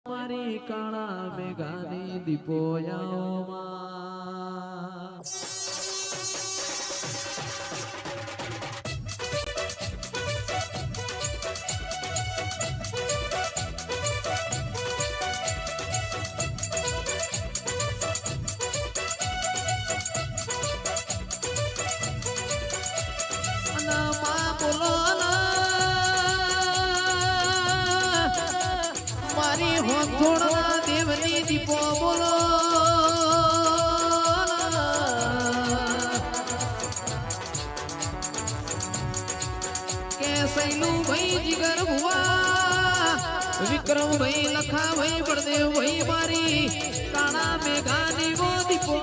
મારી કાળા મેઘાની દીપોયાઓમાં મારી હોંથોડના દેવની દીપો બોલો કે સૈલું ભાઈ જીગર ભુવા વિક્રમ ભાઈ લખા ભાઈ બળદેવ ભાઈ મારી કાળા મેઘાની વો દીપો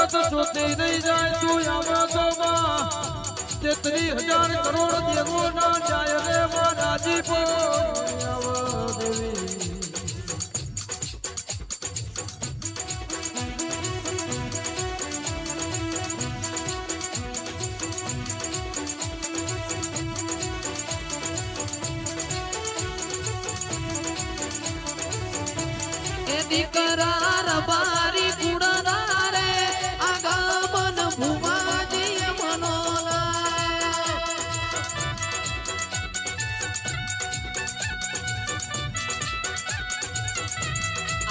जगत सोते नहीं जाए तू यावा तो मां तेतरी हजार करोड़ देवो ना जाए रे मां राजी को यावा देवी ए दीकरार बारी कुड़ा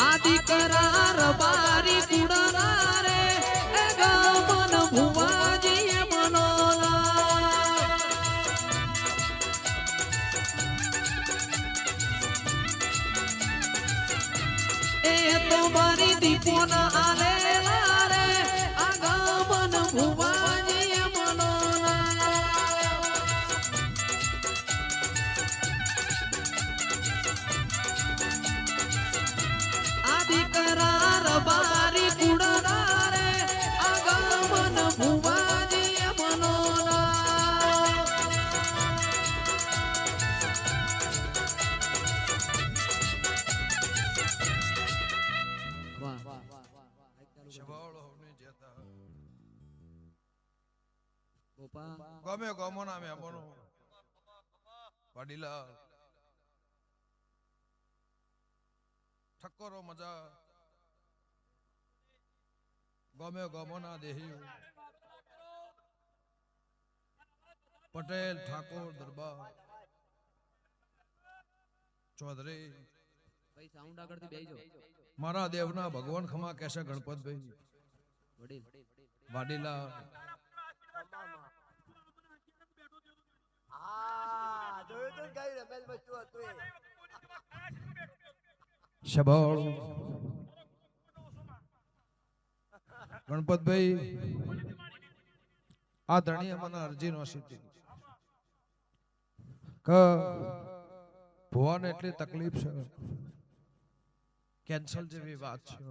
आदि करार बारी कुड़ारा रे गामन भुवाजी मनोला ए तो मारी दीपोना आले रे गामन भुवाजी मनोला करार बारी कुड़ारा रे आगमन भुवाजी मनोना ગમે ગમો ના મે બોનો વાડીલા ઠક્કરો મજા ગમે ગમો ના દેહી પટેલ ઠાકોર દરબાર ચૌધરી ભાઈ સાઉન્ડ આગળથી બેહી જાઓ મારા દેવના ભગવાન ખમા કેશે ગણપતભાઈ વડીલ વાડીલા આ જોયું તો કઈ રમેલ બચ્ચું હતું એ શબળ ગણપતભાઈ આ ધણી મને અરજી નો સીધી કે ભુવાને એટલી તકલીફ છે કેન્સલ જેવી વાત છે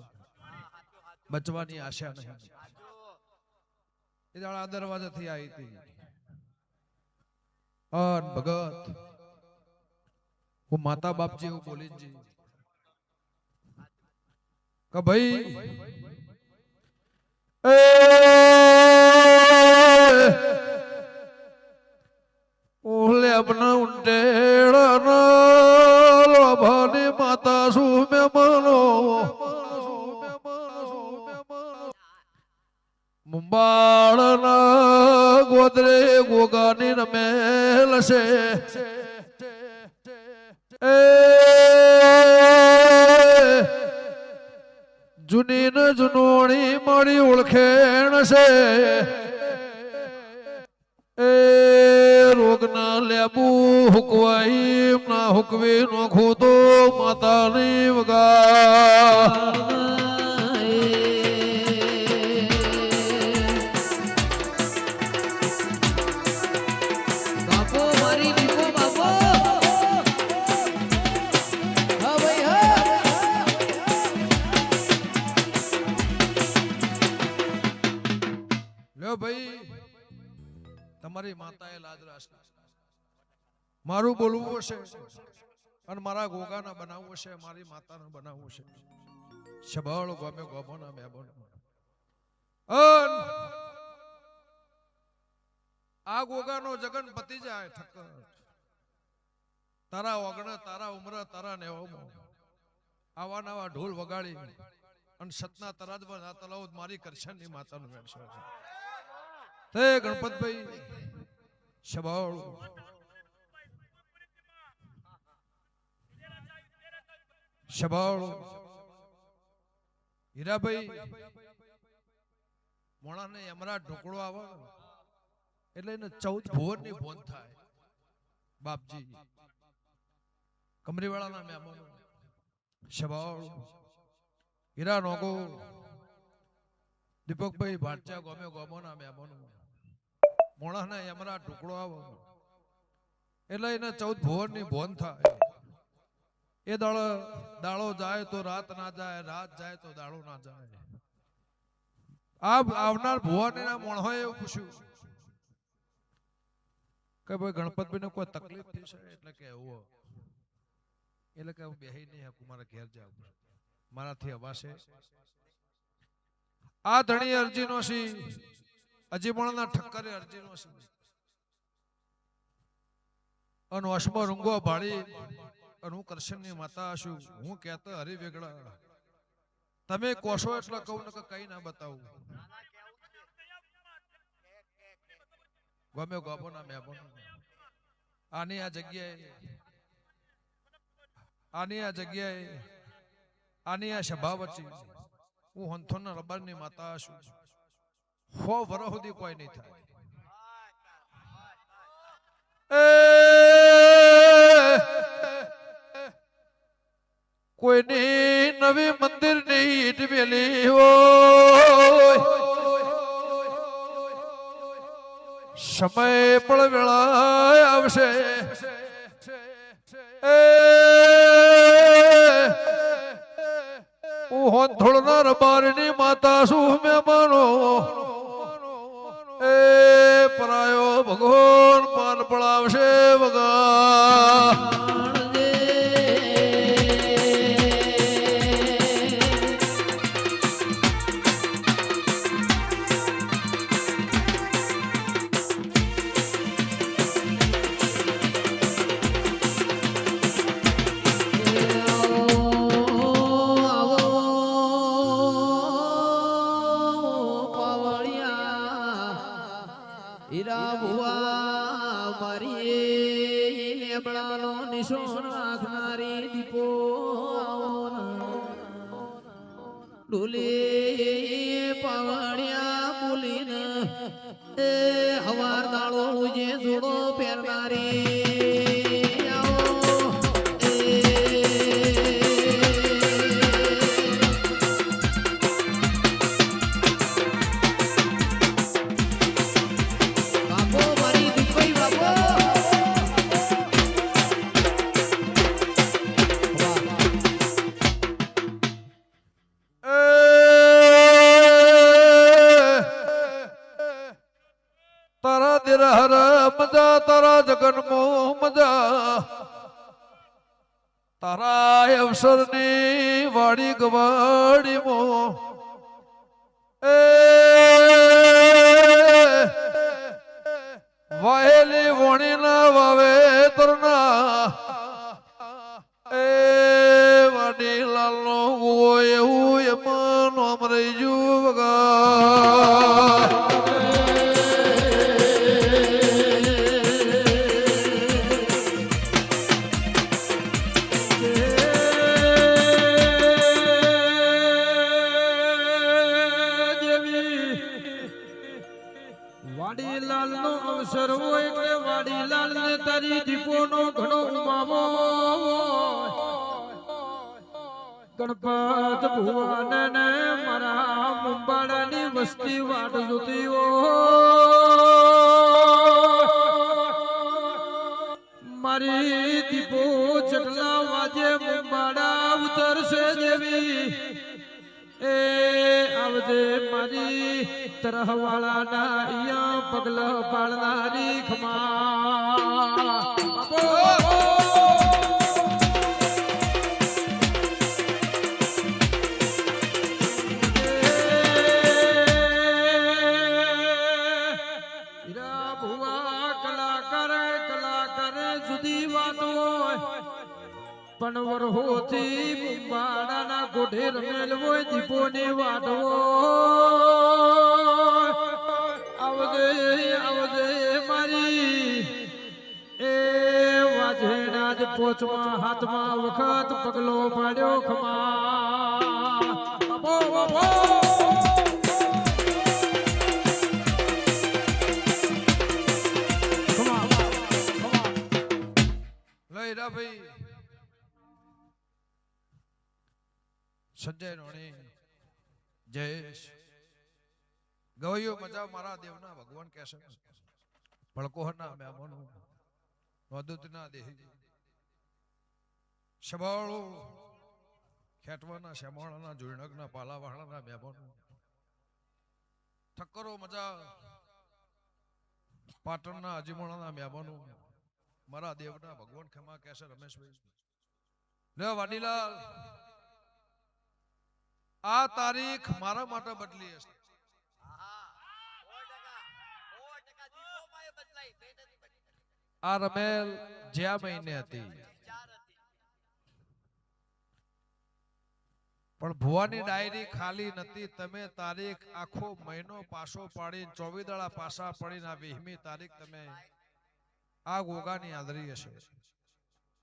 બચવાની આશા નહીં એ દાડા દરવાજાથી આવી હતી અન ભગત હું માતા બાપજી એવું બોલીજી કે ભાઈ ઓલે अपना ઉંટેડા લોભાની માતા શું મે મનો મુંબાળના ગોદરે ગોગાની રમેલ છે જૂની ન જુનોણી મળી ઓળખેણ છે એ રોગ ના લેબુ હુકવાઈ ના હુકવી નોખું તો માતાની વગા બાપો મારી દીપો બાપો હા ભાઈ હા લ્યો ભાઈ તમારી માતાએ લાજ રાખશે. મારું બોલવું હશે અને મારા ગોગાના બનાવવું હશે, મારી માતાને બનાવવું હશે. શબળ ગમે ગોમોના મેબોન આ ગોગાનો જગન પતિ જાય ઠક્કર. તારા ઓગણ, તારા ઉમર, તારા નેવમાં આવા નવા ઢોલ વગાડી અને સતના તરાજમાં ના તલાવ મારી કરશનની માતાનું વેણશે. તે ગણપતભાઈ શબળ શબળ હીરાભાઈ મોણાને એમરા ઢોકળો આવે એટલે એને 14 ભુવનની ભોન થાય. બાપજી કમરીવાળાના મહેમાનો શબળ હીરા નોગો દીપકભાઈ ભાટચા ગમે ગમોના મહેમાનો મોણાને એમરા ઢોકળો આવે એટલે એને 14 ભુવનની ભોન થાય. એ દાડો જાય તો રાત ના જાય, રાત જાય તો દાડો ના જાય. આવનાર ભુવાનીના મોણોએ એવું પૂછ્યું કે ભાઈ ગણપતભાઈને કોઈ તકલીફ થઈ છે? એટલે કે એવું. એટલે કે હું બેહી નહીં શકું, મારા ઘેર જાવ, મારાથી અવાશે. આ ધણી અરજીનો સી હજી મોણના ઠક્કરે અરજીનો સી અને અશ્મો રૂંગો ભાળી અને હું કરશનની માતા છું. હું કહેતા હરી વેગડા તમે કોશો એટલે કહું ને કઈ ના બતાવું. ગમે ગોબોના મહેમાનો આની આ સભા વચ્ચે હું હંથોના રબારની માતા છું. 100 વર્ષ સુધી કોઈ નહીં થાય. કોઈની નવી મંદિરની ઈટ મેલી હોય, સમય પણ વેળા આવશે. હું હોંથોળના રબારની માતા છું મહેમાનો. એ પરાયો ભગવાન પાન પડાવશે વગા. હીરા ભુવા મારી લેબડાનો નિશોન રાખનારી દીપો ડોલી પાવડિયા બોલીને એ હવાર દાળો જે જોડો પહેરનારી મજા તારા જગન મોહ મજા તારા અવસરની વાડી ગવાડી મો. એ વાહેલી વણીના વાવેતરના એ વાડી લાલનો હોય એવું એમાં નામ રહી જુ વગા. વાડીલાલ નો અવસર હોય એટલે વાડીલાલ ને તારી દીપો નો ઘણો ઉમાવો. ગણપત ભુવન ને મારા મુંબાડાની વસ્તી વાટ જોતી મારી દીપો ચટલા વાજે મુંબાડા ઉતરશે દેવી. એ આવજે મારી તરહવાળાના અહીંયા પગલ પાડનારી ખમા બાપો પણ વરહોથી મુંબાડાના ગોઢે રમેલ હોય દીપોની વાટવો આવજે આવજે મારી એ વાજેડા જ પોચમાં હાથમાં વખત પગલો પાડ્યો ખમા બાપો બાપો ભાઈ સંજય રોણી જયેશ ગવૈયો મજા મારા દેવના ભગવાન કહેશે ભડકોહરના મહેમાનો વદુતના દેહી શબાળો ખેટવાના શ્યામાળાના જોઈણકના પાલાવાળાના મહેમાનો ઠક્કરો મજા પાટણના અજીમોળાના મહેમાનો મારા દેવના ભગવાન ખમા કહેશે રમેશભાઈ લે વાડીલાલ આ તારીખ મારા માટે બદલી હશે આ રમેલ જ્યાં મહિને હતી પણ ભુવાની ડાયરી ખાલી નથી તમે તારીખ આખો મહિનો પાછો પાડી 24 દાડા પાછા પડીને આ 20મી તારીખ તમે આ ગોગાની હાજરી હશે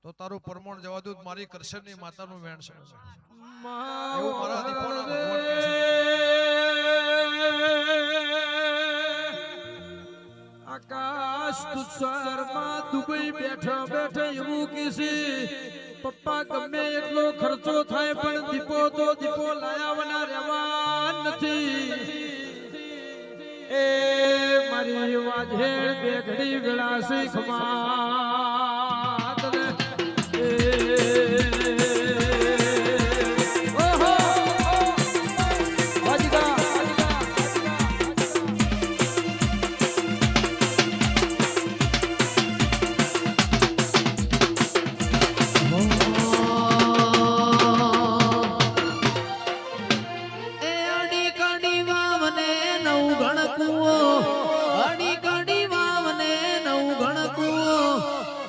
તો તારું પરમણ જવા દઉં મારી કરશનની માતાનું વેણ છે એવું મારા દીપોના ભગવાન કહે છે આકાશ તુષારમાં દુબઈ બેઠા બેઠા એવું કીસી પપ્પા ગમે એટલો ખર્ચો થાય પણ દીપો તો દીપો લાયાવના રહેવા નથી એ મારી વાજેડ બેઘડી વિલાસી ખમા તને ઓહો વાજગા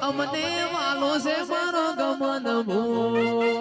અમને વાલો છે મારો ગમન ભૂ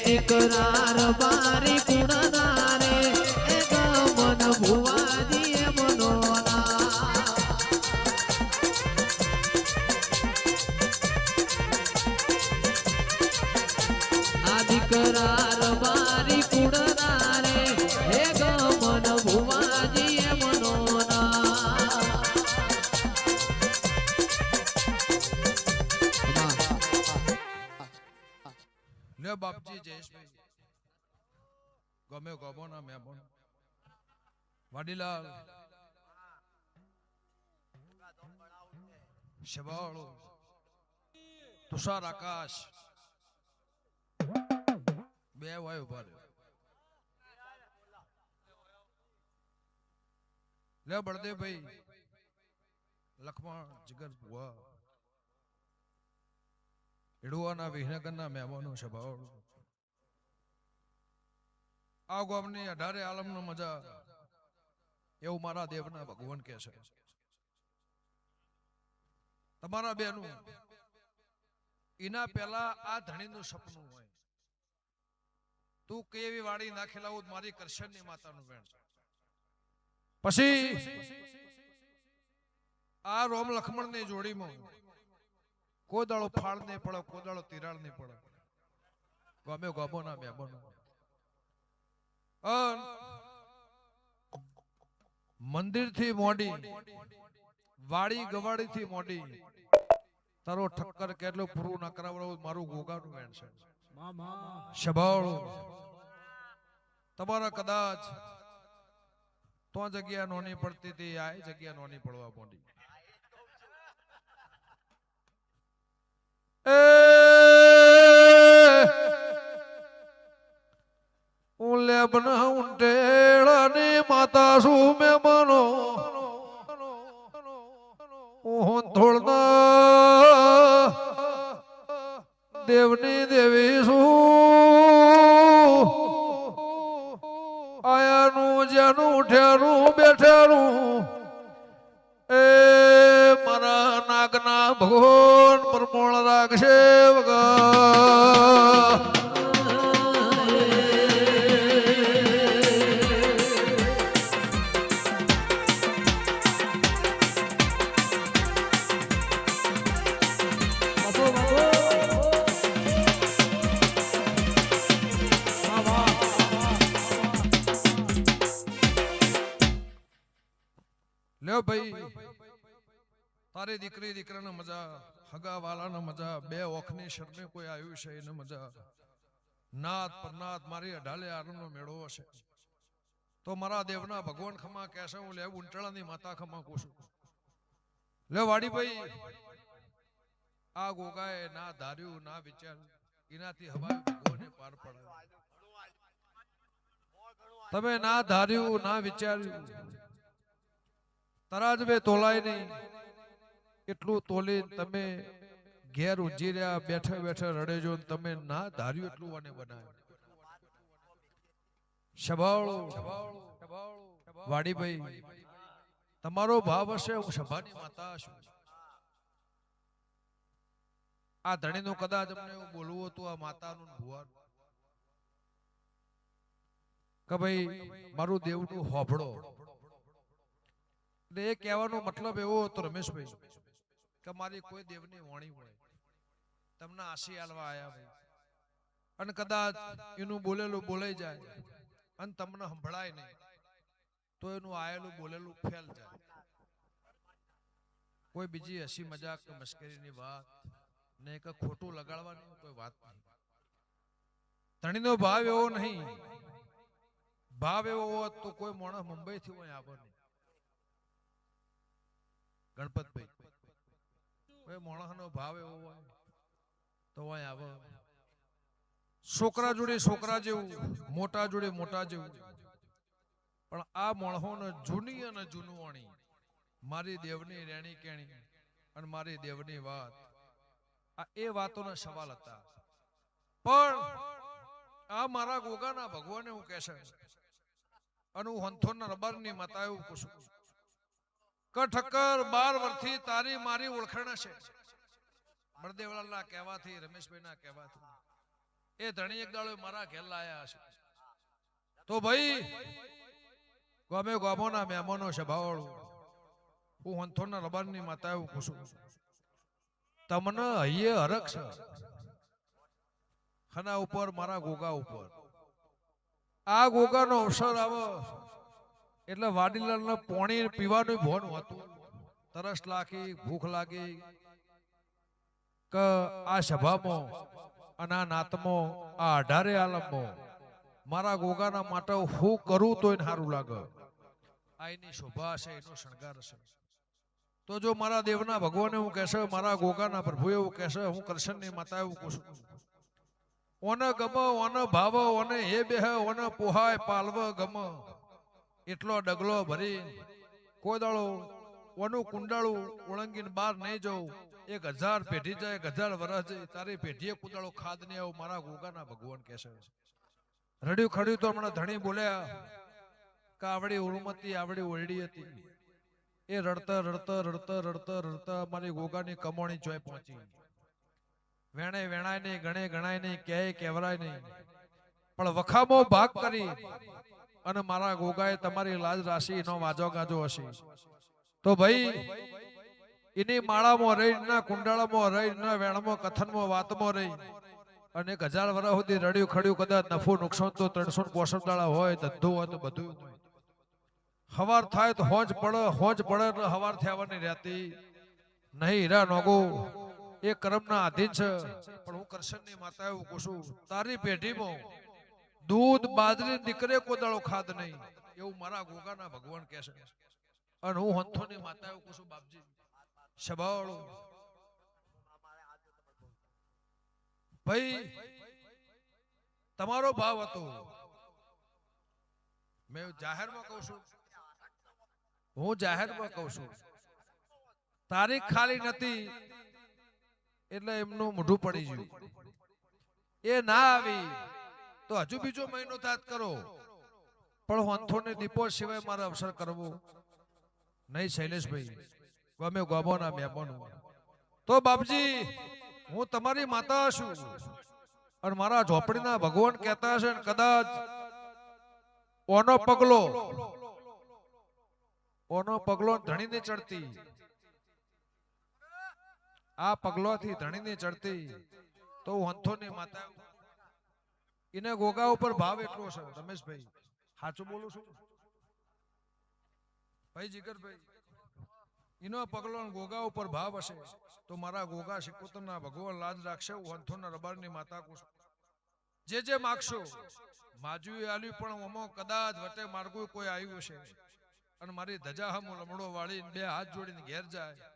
દીકરાર બારી કુણનારે એ ગમન ભુવાજી મનોના આ દીકરાર બારી કુણનારે એ ગમન ભુવાજી મનોના લે બાપજી જયેશભાઈ ગમે ગમોના મહેમાન વાડીલાલ શબાળો તુષાર આકાશ બે વાય ઉભા રહ્યો લે બળદેવભાઈ લખમણ જીગર ભુવા એડવાના વિહનગરના મહેમાનો સ્વભાવ આ ગામની 18 આલમનો મજા એવું મારા દેવના ભગવાન કહે છે તમારા બેનું એના પહેલા આ ધણીનું સપનું હોય તું કેવી વાડી નાખેલા મારી કરશનની માતાનું વેણ છે. પછી આ રોમ લખમણની જોડીમાં કોઈ દાડો ફાળ નહીં પડે, કોઈ દાડો તિરાડ નહીં પડે. ગમે ગમો ના મહેમાનો મંદિર થી મોડી વાડી ગવાડી થી મોડી તારો ઠક્કર કેટલું પૂરું ના કરાવડો મારું ગોગાનું વેણ છે. સ્વભાવ તમારા કદાચ તો જગ્યા નોની પડતી હતી, આ જગ્યા નોની પડવા મોડી. લેબના ઉંટેડાની માતા શું મેં મનો થોડના દેવની દેવી શું આયાનું જેનું ઉઠ્યાનું બેઠાનું એ મારા નાગના ભગવાન પરમોળ રાખશે વગર. લ્યો ભાઈ તારી દીકરી દીકરાને મજા, હગા વાલાને મજા, બે ઓખની શરમે કોઈ આવ્યું છે એને મજા. નાથ પરનાથ મારી અઢાલે આરનો મેળો હશે તો મારા દેવના ભગવાન ખમા કહેશે હું લે ઉંટળાની માતા ખમા કુશું. લે વાડીભાઈ આ ગોગાએ ના ધાર્યું ના વિચાર્યું એનાથી હવા ભગવાને પાર પડાય. તમે ના ધાર્યું ના વિચાર્યું તરાજ બે તોલાય નહીં એટલું તોલી તમે ઘેર ઉજી રહ્યા બેઠા બેઠા રડે જો તમે ના ધાર્યું એટલું મને બનાવ્યું. સભાળો વાડીભાઈ તમારો ભાવ હશે હું સભાની માતા છું. આ ધણીનું કદાચ અમને એવું બોલવું હતું આ માતાનું ભુવાનું કે ભાઈ મારું દેવનું હોભળો. એ કહેવાનો મતલબ એવો હતો રમેશભાઈ કે મારી કોઈ દેવની વાણી હોય તમને આશી આલવા આયા ભાઈ અને કદાચ એનું બોલેલું બોલાઈ જાય અને તમને સંભળાય નહીં તો એનું આયેલું બોલેલું ફેલ જાય. કોઈ બીજી હસી મજાક કે મશ્કરીની વાત ને કે ખોટું લગાડવાની કોઈ વાત નહીં. ધણીનો ભાવ એવો નહીં. ભાવ એવો હોત તો કોઈ માણસ મુંબઈ થી હોય આવે નહીં. ગણપતભાઈ કોઈ માણસનો ભાવ એવો હોય તો હોય આવે. છોકરા જોડે છોકરા જેવું, મોટા જોડે મોટા જેવું. પણ આ માણસોને જૂની અને જૂનવાણી મારી દેવની રેણી કેણી અને મારી દેવની વાત આ એ વાતોના સવાલ હતા. પણ આ મારા ગોગાના ભગવાને હું કહેશે અને હું હંથોના રબારની માતા એવું પૂછું કે ઠક્કર 12 વર્ષથી તારી મારી ઓળખાણ છે. બળદેવલાલના કહેવાથી રમેશભાઈના કહેવાથી એ ધણી એક દાડો મારા ઘેર લાયા હશે તો ભાઈ ગમે ગોમોના મહેમાનો સભાવાળું હું હંથોના રબારની માતા એવું પૂછું તમને હૈયે હરખ છે ખાના ઉપર મારા ગોગા ઉપર. આ ગોગાનો અવસર આવે એટલે વાડીલાલને પાણી પીવાનું ભોન હોતું. તરસ લાગી ભૂખ લાગી કે આ સભામાં અને આ નાતમાં આ 18 આલમમાં મારા ગોગાના માટે હું કરું તો એને સારું લાગે. આ એની શોભા છે એનો શણગાર છે. તો જો મારા દેવના ભગવાને હું કહેશે મારા ગોગાના પ્રભુ એવું કહેશે હું કરશનની માતા એવું કહું છું ઓને ગમ ઓને ભાવ ઓને હે બેહ ઓને પોહાય પાલવ ગમ એટલો ડગલો ભરી કોઈ દાડો ઓનું કુંડાળું ઓળંગીને બહાર નહીં જવું. 1000 પેઢી જાય 1000 વર્ષ જાય તારી પેઢીએ કુંડાળો ખાદ નહીં આવું મારા ગોગાના ભગવાન કહેશે. રડ્યું ખડ્યું તો હમણાં ધણી બોલ્યા કે આવડી ઉર્મતી આવડી ઓરડી હતી એ રડતા રડતા રડતા રડતા રડતા મારી ગોગાની કમોણી ચોય પહોંચી. વેણે વેણાય નહીં, ગણે ગણાય નહીં, કહે કહેવરાય નહીં, પણ વખામો ભાગ કરી અને મારા ગોગાએ તમારી લાજ રાશિ નો વાજો ગાજો હશે તો ભાઈ એની માળામાં રહી ના કુંડાળામાં રહી ના વેણમાં કથનમાં વાતમાં રહી અને 1000 વર્ષ સુધી રડ્યું ખડ્યું કદાચ નફો નુકસાન તો 365 દાડા હોય, ધંધો હોય તો બધું હવાર થાય તો હોજ પડે એટલે હવાર થવાની રહેતી નહીં. હીરા નોગો એ કર્મના આધીન છે, પણ હું કરશનની માતા એવું કહું છું, તારી પેઢીમાં દૂધ બાજરી દીકરે કોદાળો ખાદ નહીં એવું મારા ગોગાના ભગવાન કહે છે. અને હું હંથોની માતા એવું કહું છું, બાપજી શબાળો ભાઈ તમારો ભાવ હતો. મેં જાહેરમાં કહું છું, હું જાહેરમાં કહું છું, તારીખ ખાલી નથી એટલે એમનું મોઢું પડી ગયું. એ ના આવી તો હજુ બીજો મહિનો થાત કરો, પણ હંથોને દીપો સિવાય મારે અવસર કરવો નહીં. શૈલેષભાઈ ગમે ગોબોના મહેમાન તો બાપજી હું તમારી માતા છું અને મારા ઝોપડીના ભગવાન કહેતા હશે કદાચ ઓનો પગલો ધણીને ચડતી, આ પગલોથી ધણીને ચડતી તો હું હંથોની માતા. એને ગોગા ઉપર ભાવ એટલો છે રમેશભાઈ, સાચું બોલું છું ભાઈ જીગરભાઈ, એનો પગલો ગોગા ઉપર ભાવ હશે તો મારા ગોગા શિકોતરના ભગવાન લાજ રાખશે. હું હંથોના રબારની માતા કહું છું, જે માગશો માજુએ આલ્યું, પણ ઓમાં કદાચ વટે માર્ગું કોઈ આવ્યું હશે અને મારી ધજા હમ લમડો વાળીને 2 હાથ જોડીને ઘેર જાય,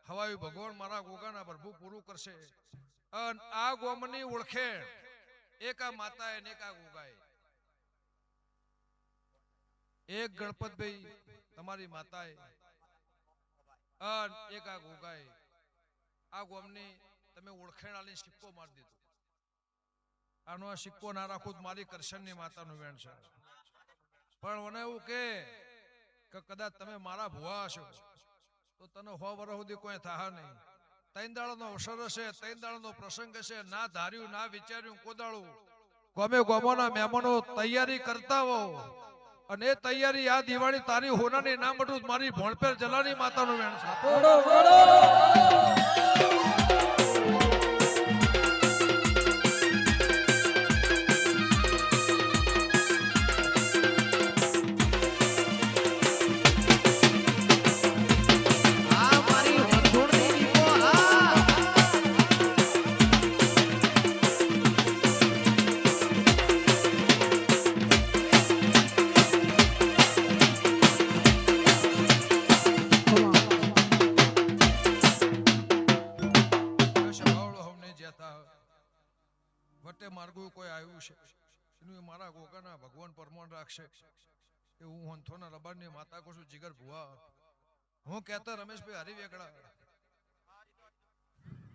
હવાયું ભગવાન મારા ગોગાના પ્રભુ પૂરું કરશે. અને આ ગોમની ઓળખેણ એક આ માતાએ ને એક આ ગોગાએ, એક ગણપતભાઈ તમારી માતાએ અને એક આ ગોગાએ આ ગોમની તમે ઓળખેણ આલી સિક્કો મારી દીધો. આનો આ સિક્કો ના રાખું મારી કરશનની માતાનું વેણ છે. પણ મને એવું કે કદાચ તમે મારા ભુવા હશો તો તને 100 વર્ષ સુધી કોઈ થાહ નહીં. 3 દાડાનો અવસર હશે, 3 દાડાનો પ્રસંગ હશે, ના ધાર્યું ના વિચાર્યું કોદાળું ગમે ગોમોના મહેમાનો તૈયારી કરતા હો અને એ તૈયારી આ દિવાળી તારી હોનાની ના મટું મારી ભોણપેર જલાની માતાનું વેણ છે. વટે માર્ગું કોઈ આવ્યું છે એનું મારા ગોગાના ભગવાન પરમાણ રાખશે. એ હું હંથોના રબારની માતા કહું છું જીગર ભુવા. હું કહેતા રમેશભાઈ હરિવેગડા,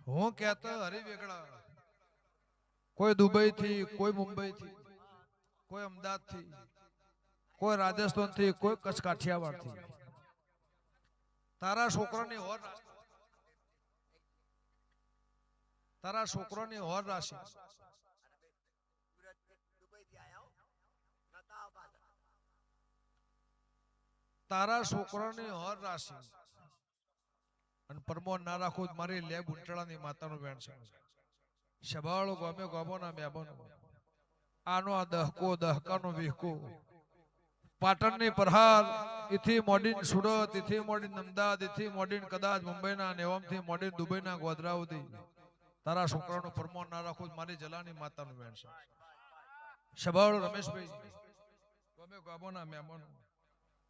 હું કહેતા હરિવેગડા, કોઈ દુબઈ થી, કોઈ મુંબઈ થી, કોઈ અમદાવાદ થી, કોઈ રાજસ્થાન થી, કોઈ કચ્છ કાઠિયાવાડ થી તારા છોકરાની હોર રાશિ તારા છોકરાની હોર રાશિ અને પરમો ના રાખો મારી લેબ ઉંટળાની માતાનું વેણ છે. શબાળો ગમે ગોમોના મહેમાનો આનો આ દહકાનો વિહકો પાટણની પ્રહાર ઇથી મોડીન સુરત, ઇથી મોડીન અમદાવાદ, ઇથી મોડીન કદાચ મુંબઈના નેવામથી મોડીન દુબઈના ગોધરા સુધી તારા છોકરાનો પરમો ના રાખો મારી જલાની માતાનું વેણ છે. શબાળો રમેશભાઈ ગમે ગોમોના મહેમાનો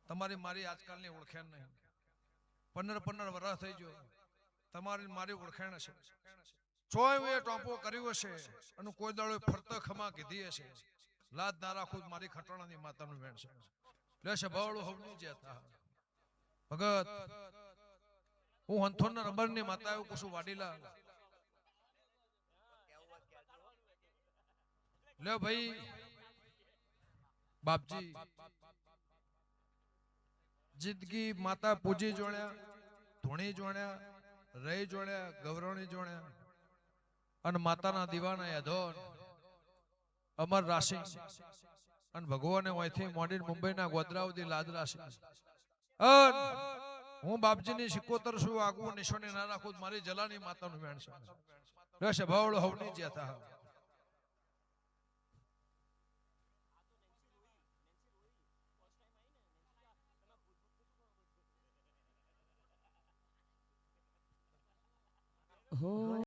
તમારી મારી આજકાલની ઓળખાણ નહીં. 15 વર્ષ થઈ ગયો તમારી મારી ઓળખાણ હશે. ચોય ટોપો કર્યો હશે અને કોઈ દાડો ફરતા ખમા કીધી હશે. લાજ ના રાખું મારી ખટાણાની માતાનું વેણ છે. લેશે ભાવળું હવની જતા ભગત હું હંથોના રબરની માતા એવું કશું વાડીલા લે ભાઈ બાપજી જિંદગી માતા પૂજી જોણ્યા, ધૂણી જોણ્યા, રહી જોણ્યા, ગૌરવણી જોણ્યા અને માતાના દીવાના યધોન અમર રાશિ અને ભગવાને અહીંથી મોડીને મુંબઈના ગોધરા સુધી લાદ રાશિ હું બાપજીની સિકોતર છું આગવું નિશાની ના રાખું મારી જલાની માતાનું વેણ છે રહેશે ભાવડો હવની જ્યાં હો